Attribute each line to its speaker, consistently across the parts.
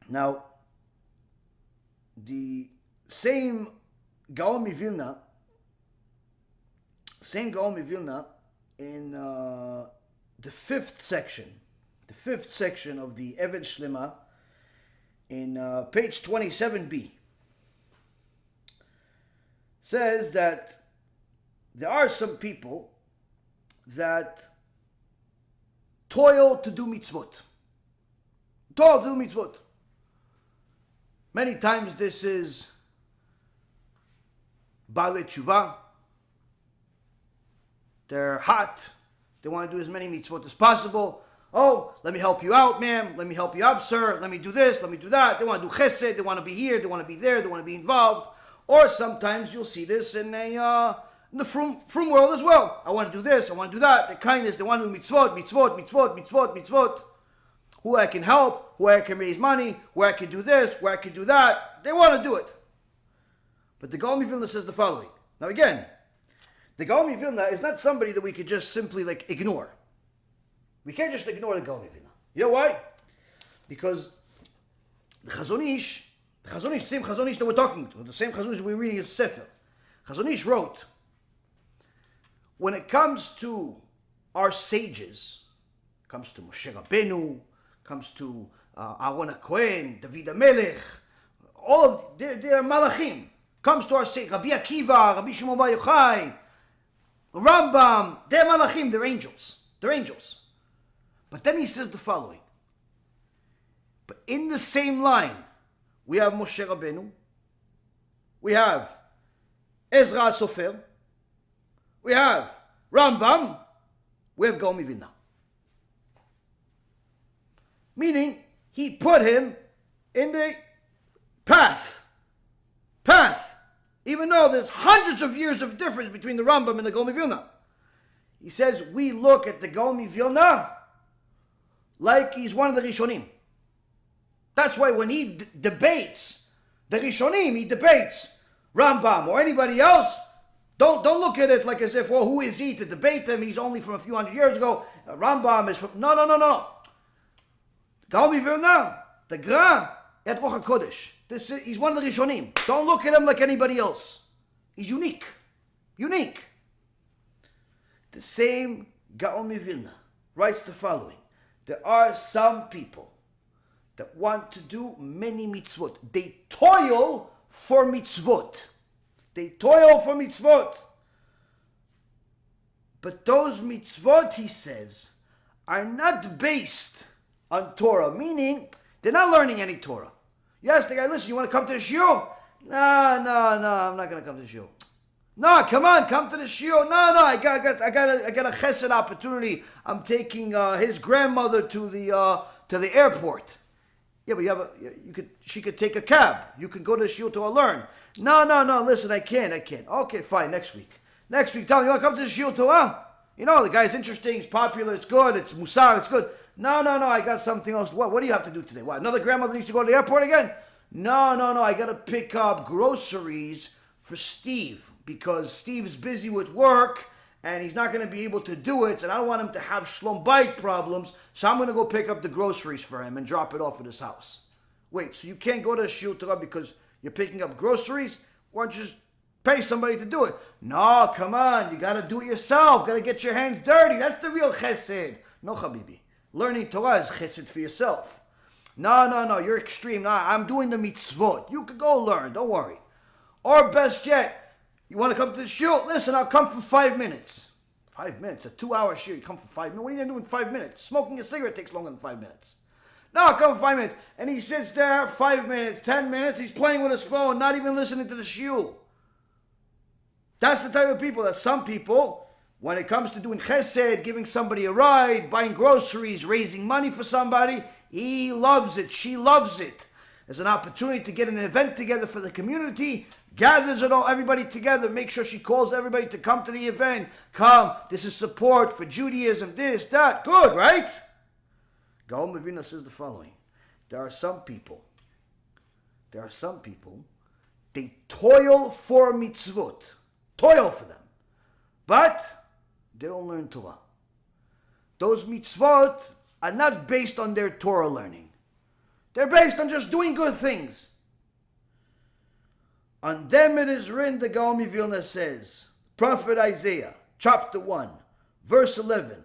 Speaker 1: Now, the same Gaon Mivilna, in the fifth section of the Eved Shlema, in page 27b, says that there are some people that toil to do mitzvot. Many times this is Baalei Tshuva. They're hot. They want to do as many mitzvot as possible. Oh, let me help you out, ma'am. Let me help you out, sir. Let me do this. Let me do that. They want to do chesed. They want to be here. They want to be there. They want to be involved. Or sometimes you'll see this in the frum world as well. I want to do this. I want to do that. The kindness. They want to do mitzvot. Who I can help. Who I can raise money. Where I can do this. Where I can do that. They want to do it. But the Gaon Mivilna says the following. Now again, the Gaon Mivilna is not somebody that we could just simply ignore. We can't just ignore the Gaon Mivilna. You know why? Because the Chazon Ish, same Chazon Ish that we're talking to, the same Chazon Ish that we're reading his sefer. Chazon Ish wrote, when it comes to our sages, comes to Moshe Rabbeinu, comes to Aaron HaKohen, David HaMelech, all of they're malachim. Comes to our sages, Rabbi Akiva, Rabbi Shimon Bar Yochai, Rambam, they're malachim, they're angels. But then he says the following. But in the same line, we have Moshe Rabbeinu, we have Ezra Sofer, we have Rambam, we have Gaon Mivilna. Meaning, he put him in the path. Even though there's hundreds of years of difference between the Rambam and the Gaon Mivilna. He says, we look at the Gaon Mivilna like he's one of the Rishonim. That's why when he debates the Rishonim, he debates Rambam or anybody else, don't look at it like as if, who is he to debate him? He's only from a few hundred years ago. Rambam is from... No. Gaon Mivilna, the Gra, Yad Ruach HaKodesh. He's one of the Rishonim. Don't look at him like anybody else. He's unique. The same Gaon Mivilna writes the following. There are some people that want to do many mitzvot. They toil for mitzvot. But those mitzvot, he says, are not based on Torah. Meaning, they're not learning any Torah. You ask the guy, listen, you want to come to the shiur? No, I'm not going to come to the shiur. No, come on, come to the shiur. No, I got a chesed opportunity. I'm taking his grandmother to the airport. Yeah, but she could take a cab. You could go to the shiur to learn. No, listen, I can't. Okay, fine, next week. Tell me, you want to come to the shiur Torah? You know, the guy's interesting, he's popular, it's good, it's Mussar, it's good. No, I got something else. What do you have to do today? What, another grandmother needs to go to the airport again? No, I got to pick up groceries for Steve because Steve's busy with work and he's not going to be able to do it, and I don't want him to have shlom bayit problems, so I'm going to go pick up the groceries for him and drop it off at his house. Wait, so you can't go to Shiur Torah because you're picking up groceries? Why don't you just pay somebody to do it? No, come on, you got to do it yourself. Got to get your hands dirty. That's the real chesed. No, Habibi. Learning Torah is chesed for yourself. No, you're extreme. No, I'm doing the mitzvot. You could go learn, don't worry. Or best yet, you want to come to the shiur? Listen, I'll come for 5 minutes. 5 minutes? A 2-hour shiur, you come for 5 minutes? What are you going to do in 5 minutes? Smoking a cigarette takes longer than 5 minutes. No, I'll come for 5 minutes. And he sits there, 5 minutes, 10 minutes, he's playing with his phone, not even listening to the shiur. That's the type of people that some people... When it comes to doing chesed, giving somebody a ride, buying groceries, raising money for somebody, he loves it, she loves it. There's an opportunity to get an event together for the community, gathers everybody together, make sure she calls everybody to come to the event. Come, this is support for Judaism, this, that. Good, right? Gaon Mivilna says the following. There are some people, they toil for mitzvot, toil for them, but they don't learn Torah. Those mitzvot are not based on their Torah learning. They're based on just doing good things. On them it is written, the Gaon Vilna says, Prophet Isaiah, chapter 1, verse 11,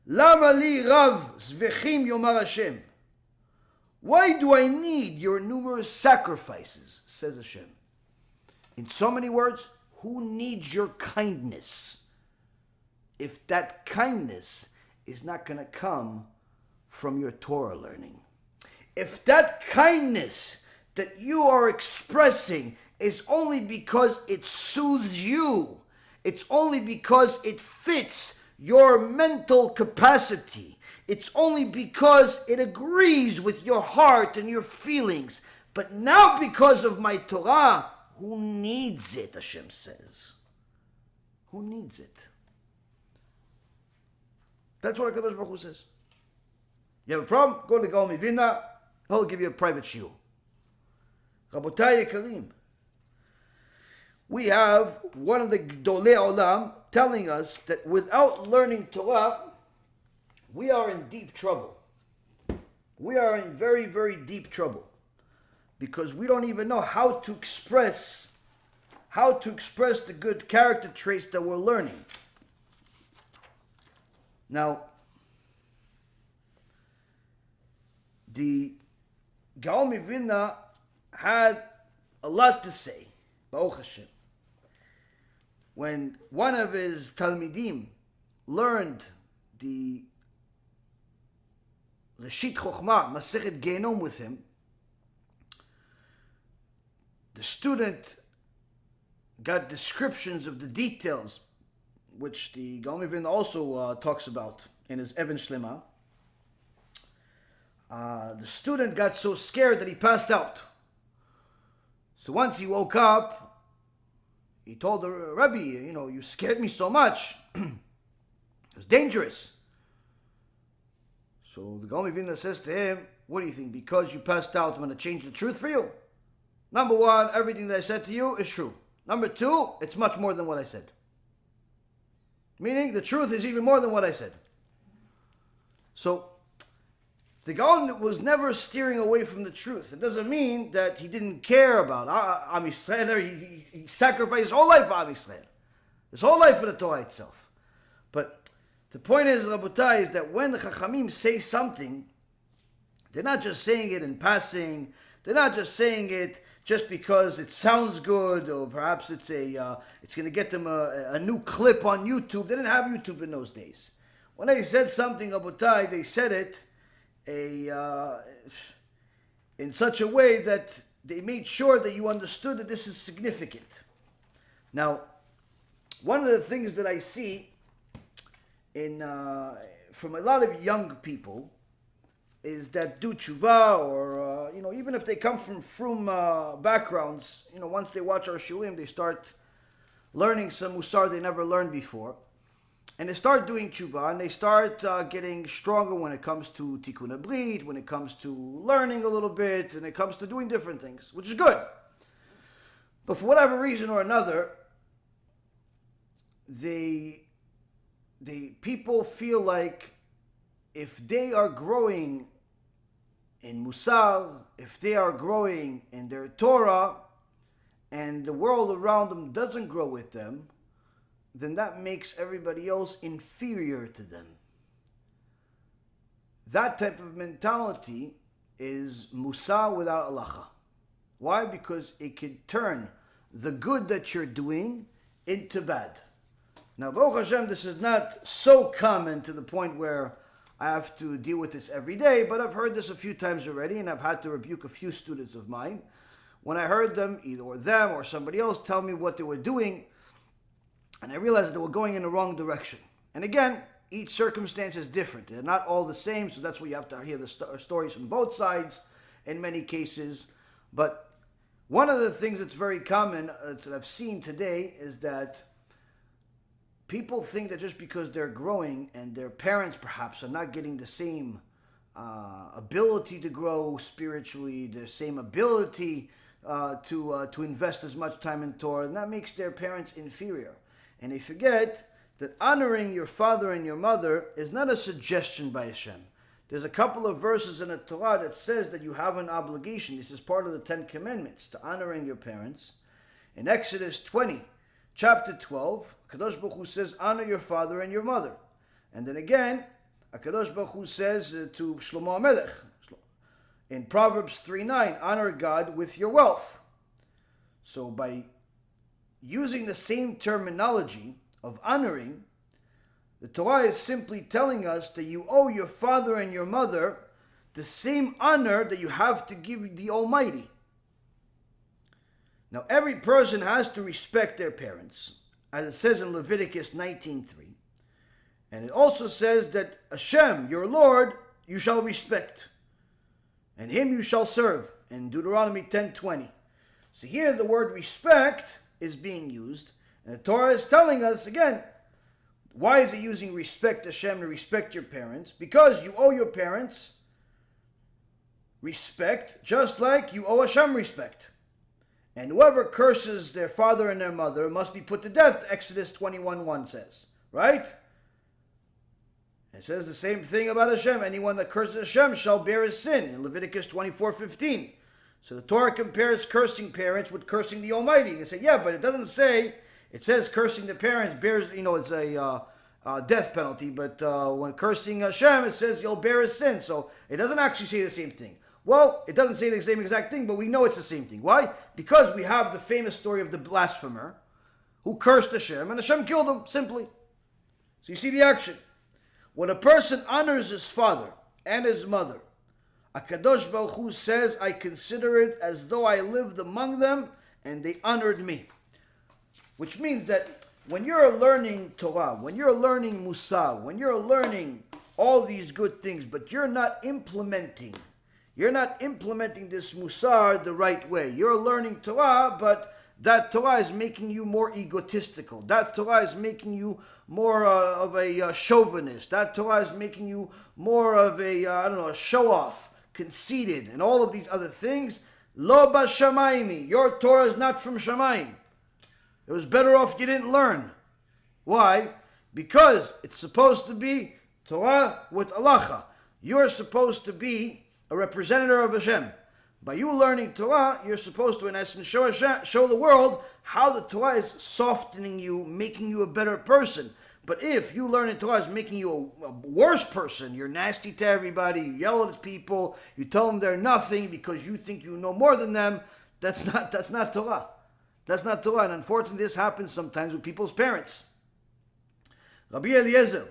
Speaker 1: Lama li rav zvechim yomar Hashem. Why do I need your numerous sacrifices, says Hashem. In so many words, who needs your kindness if that kindness is not going to come from your Torah learning? If that kindness that you are expressing is only because it soothes you, it's only because it fits your mental capacity, it's only because it agrees with your heart and your feelings, but now because of my Torah, who needs it, Hashem says? Who needs it? That's what HaKadosh Baruch Hu says. You have a problem? Go to Gaon Vilna. He'll give you a private shiur. Rabotai Yekarim. We have one of the Gdolei Olam telling us that without learning Torah, we are in deep trouble. We are in very, very deep trouble. Because we don't even know how to express the good character traits that we're learning. Now, the Gaon Vilna had a lot to say, Baruch Hashem. When one of his Talmidim learned the Reshit Chochmah, Masechet Gehinom with him, the student got descriptions of the details, which the Gaon Vilna also talks about in his Even Shlema. The student got so scared that he passed out. So once he woke up, he told the Rebbe, you scared me so much. It was dangerous. So the Gaon Vilna says to him, what do you think? Because you passed out, I'm going to change the truth for you? Number one, everything that I said to you is true. Number two, it's much more than what I said. Meaning, the truth is even more than what I said. So, the Gaon was never steering away from the truth. It doesn't mean that he didn't care about Am Yisrael. He sacrificed his whole life for Am Yisrael. His whole life for the Torah itself. But the point is, Rabotai, is that when the Chachamim say something, they're not just saying it in passing. They're not just saying it just because it sounds good, or perhaps it's going to get them a new clip on YouTube. They didn't have YouTube in those days. When they said something, Rabotai, they said it in such a way that they made sure that you understood that this is significant. Now, one of the things that I see from a lot of young people is that do tshuva, or even if they come from frum backgrounds, once they watch our shiurim, they start learning some mussar they never learned before, and they start doing tshuva, and they start getting stronger when it comes to tikkun habrit, when it comes to learning a little bit, and it comes to doing different things, which is good. But for whatever reason or another, the people feel like if they are growing in Mussar, if they are growing in their Torah, and the world around them doesn't grow with them, then that makes everybody else inferior to them. That type of mentality is Mussar without Halacha. Why? Because it could turn the good that you're doing into bad. Now, Baruch Hashem, this is not so common to the point where I have to deal with this every day, but I've heard this a few times already, and I've had to rebuke a few students of mine when I heard them, either them or somebody else, tell me what they were doing, and I realized they were going in the wrong direction. And again, each circumstance is different. They're not all the same, so that's why you have to hear the stories from both sides in many cases. But one of the things that's very common that I've seen today is that people think that just because they're growing and their parents perhaps are not getting the same ability to grow spiritually, the same ability to invest as much time in Torah, and that makes their parents inferior. And they forget that honoring your father and your mother is not a suggestion by Hashem. there's a couple of verses in the Torah that says that you have an obligation. This is part of the 10 Commandments, to honoring your parents. In Exodus 20, chapter 12, Kadosh Baruch Hu says, honor your father and your mother. And then again, Kadosh Baruch Hu says to Shlomo HaMelech, in Proverbs 3:9, honor God with your wealth. So by using the same terminology of honoring, the Torah is simply telling us that you owe your father and your mother the same honor that you have to give the Almighty. Now, every person has to respect their parents, as it says in Leviticus 19:3. And it also says that Hashem, your Lord, you shall respect, and him you shall serve, in Deuteronomy 10:20. So here the word respect is being used, and the Torah is telling us again, why is it using respect Hashem to respect your parents? Because you owe your parents respect, just like you owe Hashem respect. And whoever curses their father and their mother must be put to death, Exodus 21:1 says. Right? It says the same thing about Hashem. Anyone that curses Hashem shall bear his sin, in Leviticus 24:15. So the Torah compares cursing parents with cursing the Almighty. You say, yeah, but it doesn't say, it says cursing the parents bears, it's a death penalty. But when cursing Hashem, it says you'll bear his sin. So it doesn't actually say the same thing. Well, it doesn't say the same exact thing, but we know it's the same thing. Why? Because we have the famous story of the blasphemer who cursed Hashem, and Hashem killed him, simply. So you see the action. When a person honors his father and his mother, HaKadosh Baruch Hu says, I consider it as though I lived among them and they honored me. Which means that when you're learning Torah, when you're learning Mussar, when you're learning all these good things, but you're not implementing this Mussar the right way. You're learning Torah, but that Torah is making you more egotistical. That Torah is making you more of a chauvinist. That Torah is making you more of a show-off, conceited, and all of these other things. Lo b'shamayim. Your Torah is not from Shamayim. It was better off you didn't learn. Why? Because it's supposed to be Torah with Halacha. You're supposed to be a representative of Hashem. By you learning Torah, you're supposed to, in essence, show the world how the Torah is softening you, making you a better person. But if you learn in Torah is making you a worse person, you're nasty to everybody, you yell at people, you tell them they're nothing because you think you know more than them, that's not Torah. That's not Torah. And unfortunately, this happens sometimes with people's parents. Rabbi Eliezer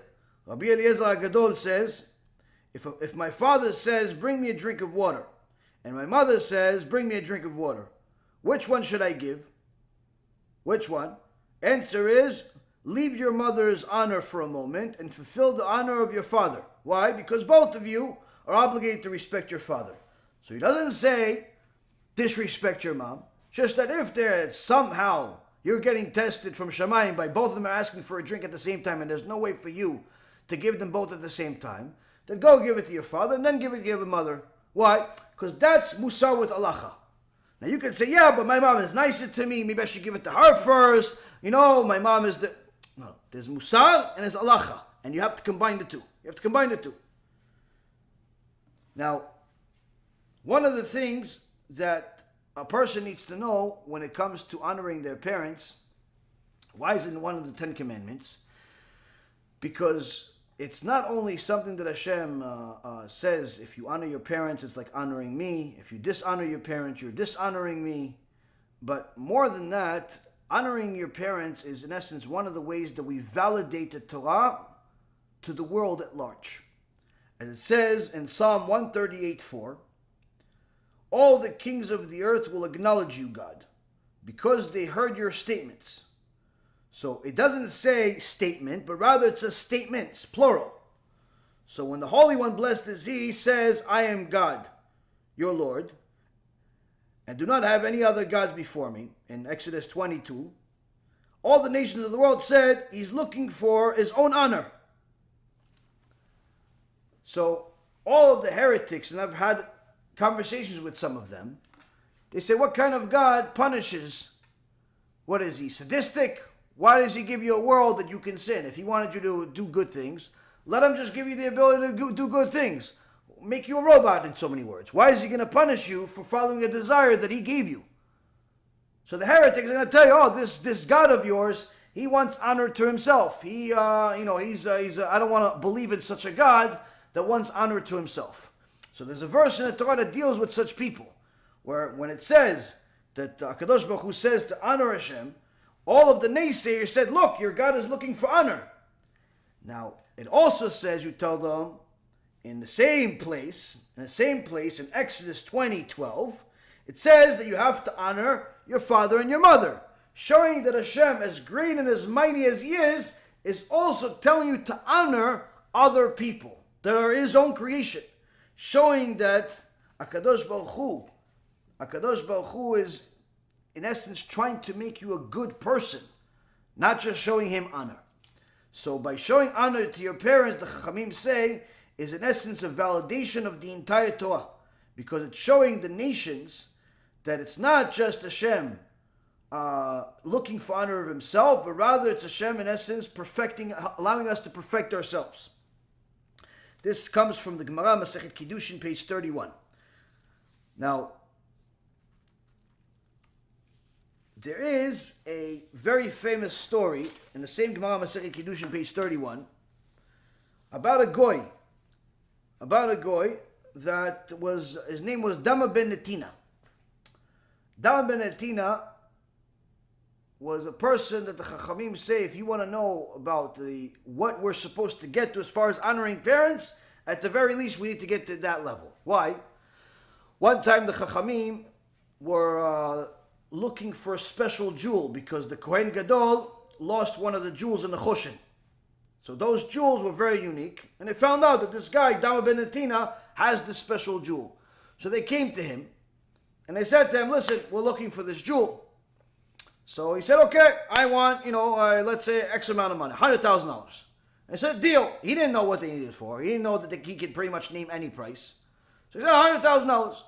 Speaker 1: HaGadol says, if my father says, bring me a drink of water, and my mother says, bring me a drink of water, which one should I give? Which one? Answer is, leave your mother's honor for a moment and fulfill the honor of your father. Why? Because both of you are obligated to respect your father. So he doesn't say, disrespect your mom. Just that if there somehow you're getting tested from Shamayim by both of them are asking for a drink at the same time and there's no way for you to give them both at the same time, then go give it to your father and then give it to your mother. Why? Because that's Mussar with Halacha. Now you can say, yeah, but my mom is nicer to me. Maybe I should give it to her first. My mom is the... No, there's Mussar and there's Halacha. And you have to combine the two. Now, one of the things that a person needs to know when it comes to honoring their parents, why is it in one of the 10 Commandments? Because it's not only something that Hashem says, if you honor your parents, it's like honoring me. If you dishonor your parents, you're dishonoring me. But more than that, honoring your parents is in essence one of the ways that we validate the Torah to the world at large. As it says in Psalm 138:4, all the kings of the earth will acknowledge you, God, because they heard your statements. So it doesn't say statement, but rather it says statements, plural. So when the Holy One, blessed is He, says, I am God, your Lord, and do not have any other gods before me, in Exodus 22, all the nations of the world said, He's looking for His own honor. So all of the heretics, and I've had conversations with some of them, they say, what kind of God punishes? What is He, sadistic? Why does He give you a world that you can sin? If He wanted you to do good things, let Him just give you the ability to do good things. make you a robot in so many words? Why is he going to punish you for following a desire that he gave you? So the heretic is going to tell you, oh, this God of yours, he wants honor to himself. I don't want to believe in such a God that wants honor to himself. So there's a verse in the Torah that deals with such people, where when it says that HaKadosh Baruch Hu says to honor Hashem, all of the naysayers said, look, your God is looking for honor. Now, it also says, you tell them, in the same place, in Exodus 20:12, it says that you have to honor your father and your mother, showing that Hashem, as great and as mighty as he is also telling you to honor other people that are his own creation, showing that HaKadosh Baruch Hu is, in essence, trying to make you a good person, not just showing him honor. So by showing honor to your parents, the Chachamim say, is in essence a validation of the entire Torah, because it's showing the nations that it's not just Hashem looking for honor of himself, but rather it's Hashem, in essence, allowing us to perfect ourselves. This comes from the Gemara Masechet Kiddushin, page 31. Now, there is a very famous story in the same Gemara Masechet Kiddushin, page 31, about a goy that his name was Dama ben Netina. Dama ben Netina was a person that the Chachamim say, if you want to know about what we're supposed to get to as far as honoring parents, at the very least we need to get to that level. Why? One time the Chachamim were looking for a special jewel because the Kohen Gadol lost one of the jewels in the Choshen. So those jewels were very unique, and they found out that this guy, Dama ben Netina, has this special jewel. So they came to him, and they said to him, listen, we're looking for this jewel. So he said, okay, I want, let's say X amount of money, $100,000. They said, deal. He didn't know what they needed it for. He didn't know that he could pretty much name any price. So he said, $100,000. He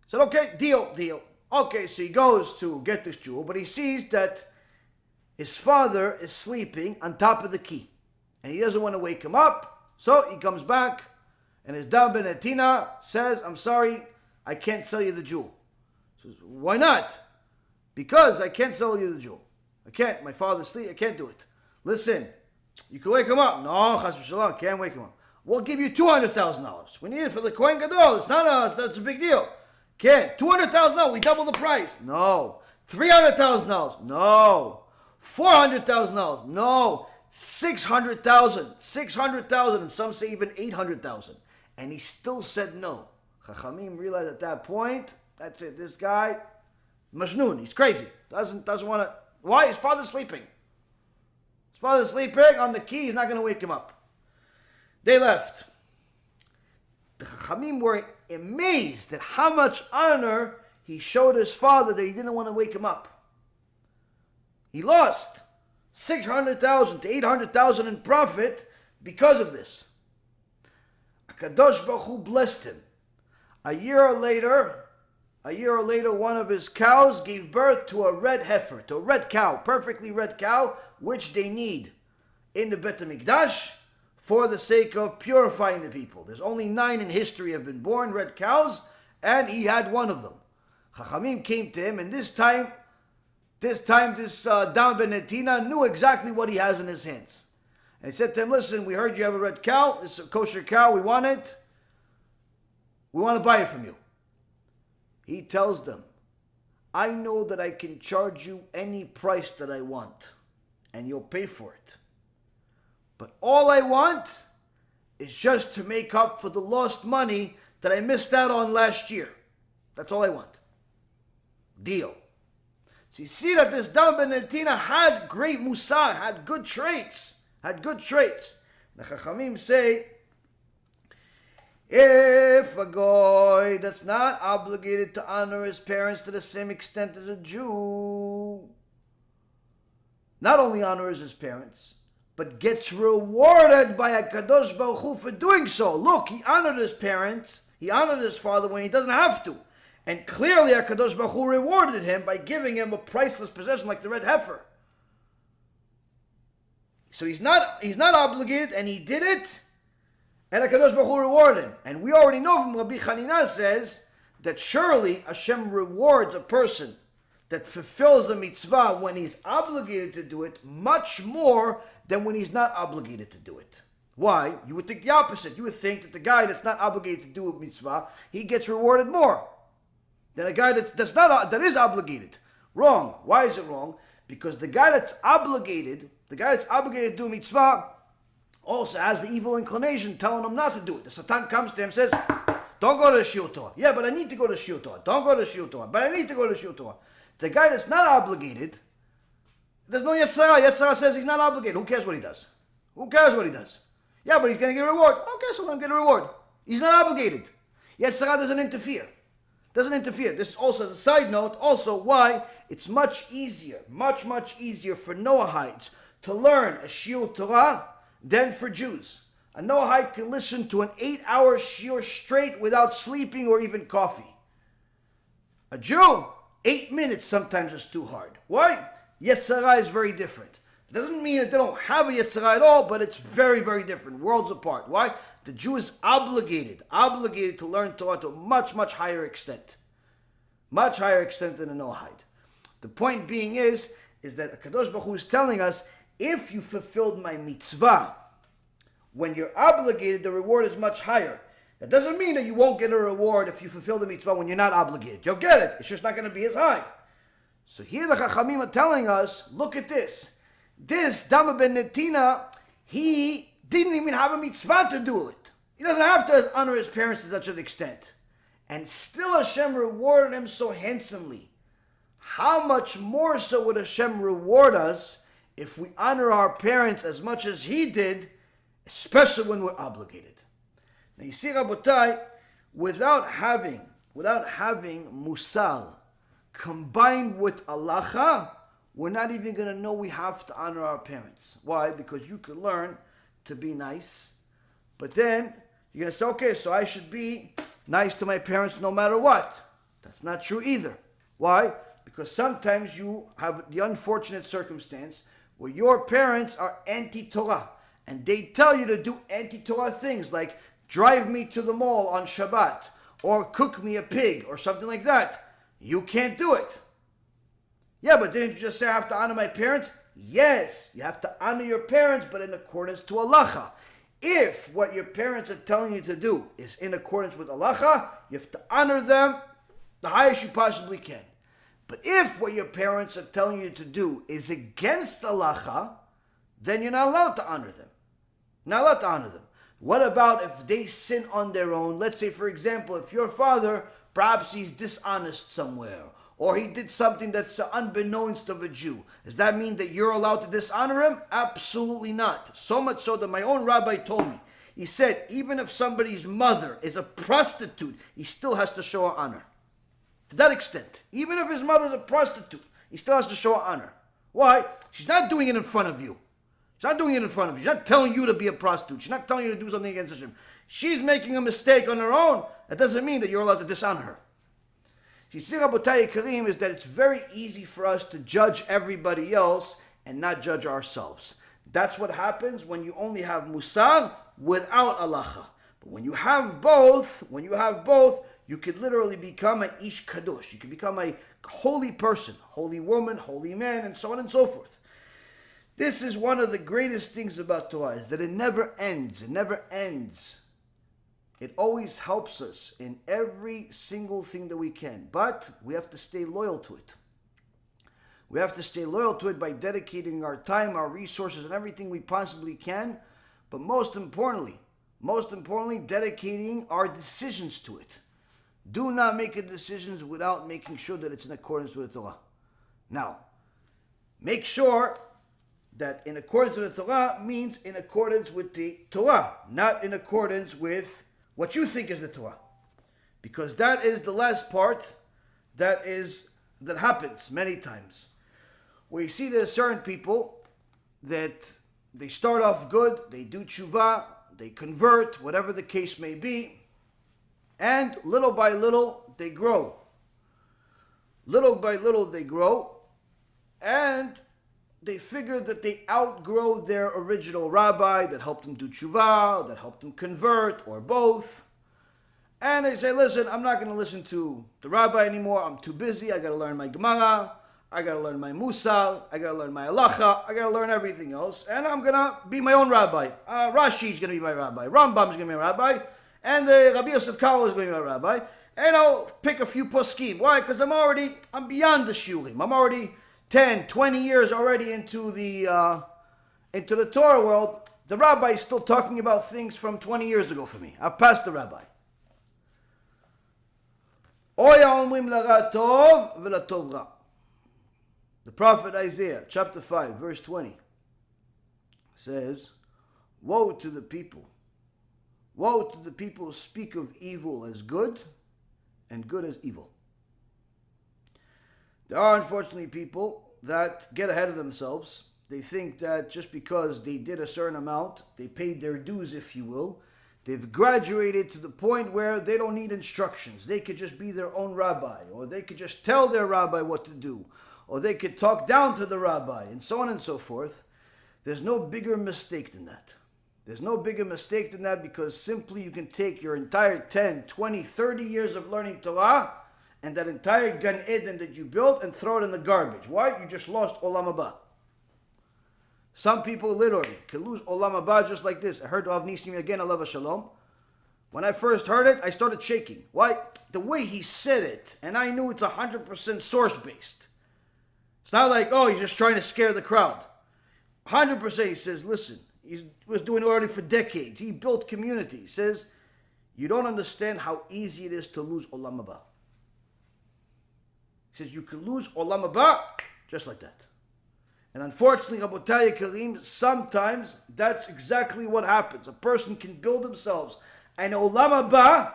Speaker 1: said, okay, deal. Okay, so he goes to get this jewel, but he sees that his father is sleeping on top of the key. And he doesn't want to wake him up, so he comes back, and his Dama ben Netina says, I'm sorry, I can't sell you the jewel. He says, why not? Because I can't sell you the jewel. I can't. My father's asleep. I can't do it. Listen, you can wake him up. No, Chas v'shalom, can't wake him up. We'll give you $200,000. We need it for the Kohen Gadol. It's not us. That's a big deal. Can't. $200,000. We double the price. No. $300,000. No. $400,000. No. $600,000, and some say even $800,000, and he still said no. Chachamim realized at that point, that's it. This guy, Majnun, he's crazy. Doesn't want to. Why? His father's sleeping. His father's sleeping on the key. He's not going to wake him up. They left. The Chachamim were amazed at how much honor he showed his father that he didn't want to wake him up. He lost $600,000 to $800,000 in profit because of this. HaKadosh Baruch Hu blessed him. A year later, one of his cows gave birth to a red heifer, to a red cow, perfectly red cow, which they need in the Bet HaMikdash for the sake of purifying the people. There's only 9 in history have been born, red cows, and he had one of them. Chachamim came to him, and this time this Dama ben Netina knew exactly what he has in his hands. And he said to him, listen, we heard you have a red cow. It's a kosher cow. We want it. We want to buy it from you. He tells them, I know that I can charge you any price that I want, and you'll pay for it. But all I want is just to make up for the lost money that I missed out on last year. That's all I want. Deal. So you see that this Dama ben Netina had great Mussar, had good traits. The Chachamim say, if a goy that's not obligated to honor his parents to the same extent as a Jew, not only honors his parents, but gets rewarded by HaKadosh Baruch Hu for doing so. Look, he honored his parents, he honored his father when he doesn't have to. And clearly HaKadosh Baruch Hu rewarded him by giving him a priceless possession like the red heifer. So he's not obligated, and he did it, And HaKadosh Baruch Hu rewarded him. And we already know from Rabbi Chanina says that surely Hashem rewards a person that fulfills the mitzvah when he's obligated to do it much more than when he's not obligated to do it. Why? You would think the opposite. You would think that the guy that's not obligated to do a mitzvah, he gets rewarded more than a guy that is obligated. Wrong. Why is it wrong? Because the guy that's obligated to do a mitzvah also has the evil inclination telling him not to do it. The Satan comes to him and says, don't go to the Shiur Torah. Yeah, but I need to go to Shiur Torah. Don't go to Shiur Torah. But I need to go to Shiur Torah. The guy that's not obligated, there's no Yetzirah. Yetzirah says he's not obligated. Who cares what he does? Who cares what he does? Yeah, but he's going to get a reward. Okay, so let him get a reward. He's not obligated. Yetzirah doesn't interfere. This is also, as a side note, also why it's much easier for Noahites to learn a Shiur Torah than for Jews. A Noahite can listen to an 8-hour shiur straight without sleeping or even coffee. A Jew, 8 minutes sometimes is too hard. Why? Yetzirah is very different. It doesn't mean that they don't have a Yetzirah at all, but it's very, very different, worlds apart. Why? The Jew is obligated to learn Torah to a much, much higher extent. Much higher extent than a Noahide. The point being is that HaKadosh Baruch Hu is telling us, if you fulfilled my mitzvah, when you're obligated, the reward is much higher. That doesn't mean that you won't get a reward if you fulfill the mitzvah when you're not obligated. You'll get it. It's just not going to be as high. So here the Chachamim are telling us, look at this. This Dama ben Netina, he didn't even have a mitzvah to do it. He doesn't have to honor his parents to such an extent. And still Hashem rewarded him so handsomely. How much more so would Hashem reward us if we honor our parents as much as he did, especially when we're obligated? Now you see, Rabotai, without having Mussar combined with Halacha, we're not even going to know we have to honor our parents. Why? Because you could learn to be nice, but then you're going to say, okay, so I should be nice to my parents no matter what. That's not true either. Why? Because sometimes you have the unfortunate circumstance where your parents are anti-Torah, and they tell you to do anti-Torah things like drive me to the mall on Shabbat, or cook me a pig, or something like that. You can't do it. Yeah, but didn't you just say I have to honor my parents? Yes, you have to honor your parents, but in accordance to Halacha. If what your parents are telling you to do is in accordance with Halacha, you have to honor them the highest you possibly can. But if what your parents are telling you to do is against Halacha, then you're not allowed to honor them. Not allowed to honor them. What about if they sin on their own? Let's say, for example, if your father, perhaps he's dishonest somewhere, or he did something that's unbeknownst of a Jew. Does that mean that you're allowed to dishonor him? Absolutely not. So much so that my own rabbi told me, he said, even if somebody's mother is a prostitute, he still has to show her honor. To that extent. Even if his mother's a prostitute, he still has to show her honor. Why? She's not doing it in front of you. She's not doing it in front of you. She's not telling you to be a prostitute. She's not telling you to do something against Hashem. She's making a mistake on her own. That doesn't mean that you're allowed to dishonor her. You see, Rabotai Karim, is that it's very easy for us to judge everybody else and not judge ourselves. That's what happens when you only have Mussar without Halacha. But when you have both, you could literally become an Ish Kadosh. You can become a holy person, holy woman, holy man, and so on and so forth. This is one of the greatest things about Torah, is that it never ends. It never ends. It always helps us in every single thing that we can. But we have to stay loyal to it. We have to stay loyal to it by dedicating our time, our resources, and everything we possibly can. But most importantly, dedicating our decisions to it. Do not make a decision without making sure that it's in accordance with the Torah. Now, make sure that in accordance with the Torah means in accordance with the Torah, not in accordance with what you think is the Torah. Because that is the last part that happens many times. Where you see there's certain people that they start off good, they do tshuva, they convert, whatever the case may be, and little by little they grow. Little by little they grow, and they figured that they outgrow their original rabbi that helped them do tshuva, that helped them convert, or both. And they say, listen, I'm not going to listen to the rabbi anymore. I'm too busy. I got to learn my Gemara. I got to learn my Mussar. I got to learn my Halacha. I got to learn everything else. And I'm going to be my own rabbi. Rashi is going to be my rabbi. Rambam is going to be my rabbi. And Rabbi Yosef Karo is going to be my rabbi. And I'll pick a few poskim. Why? Because I'm beyond the shiurim. I'm already 10, 20 years already into the Torah world. The rabbi is still talking about things from 20 years ago for me. I've passed the rabbi. The prophet Isaiah, chapter 5, verse 20, says, woe to the people. Woe to the people who speak of evil as good and good as evil. There are unfortunately people that get ahead of themselves. They think that just because they did a certain amount, they paid their dues, if you will, they've graduated to the point where they don't need instructions. They could just be their own rabbi, or they could just tell their rabbi what to do, or they could talk down to the rabbi, and so on and so forth. There's no bigger mistake than that. There's no bigger mistake than that, because simply you can take your entire 10, 20, 30 years of learning Torah and that entire Gan Eden that you built and throw it in the garbage. Why? You just lost Olam Haba. Some people literally can lose Olam Haba just like this. I heard Rav Nisim again, alav shalom. When I first heard it, I started shaking. Why? The way he said it, and I knew it's 100% source-based. It's not like, oh, he's just trying to scare the crowd. 100% he says, listen, he was doing it already for decades. He built community. He says, you don't understand how easy it is to lose Olam Haba. He says, you can lose Olam Haba just like that. And unfortunately, Rabotai Karim, sometimes that's exactly what happens. A person can build themselves an Olam Haba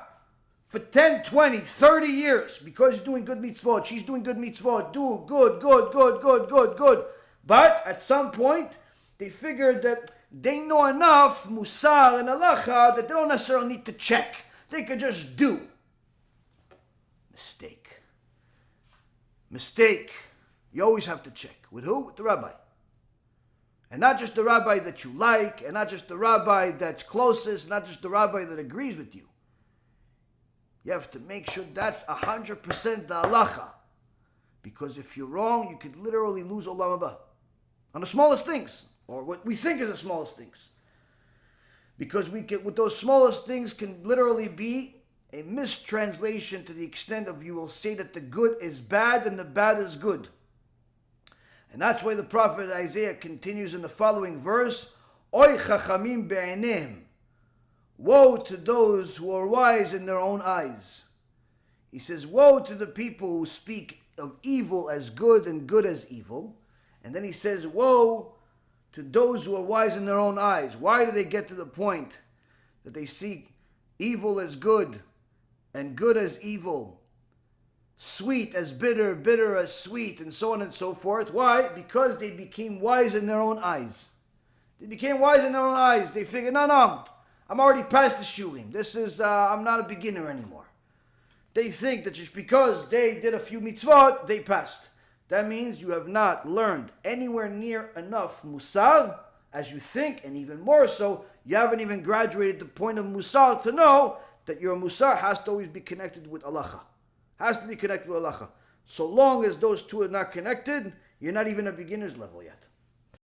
Speaker 1: for 10, 20, 30 years because he's doing good mitzvot, she's doing good mitzvot, do good. But at some point, they figured that they know enough Mussar and Halacha that they don't necessarily need to check. They could just do. Mistake. You always have to check. With who? With the rabbi. And not just the rabbi that you like, and not just the rabbi that's closest, not just the rabbi that agrees with you. You have to make sure that's 100% the halacha. Because if you're wrong, you could literally lose Olam Haba. On the smallest things, or what we think is the smallest things. Because with those smallest things can literally be a mistranslation to the extent of you will say that the good is bad and the bad is good. And that's why the prophet Isaiah continues in the following verse, Oy chachamim be'enehem. Woe to those who are wise in their own eyes. He says, woe to the people who speak of evil as good and good as evil. And then he says, woe to those who are wise in their own eyes. Why do they get to the point that they see evil as good and good as evil? Sweet as bitter, bitter as sweet, and so on and so forth. Why? Because they became wise in their own eyes. They became wise in their own eyes. They figured, no, I'm already past the shulim. I'm not a beginner anymore. They think that just because they did a few mitzvot, they passed. That means you have not learned anywhere near enough Mussar as you think, and even more so, you haven't even graduated the point of Mussar to know that your Mussar has to always be connected with Halacha. Has to be connected with Halacha. So long as those two are not connected, you're not even at beginner's level yet.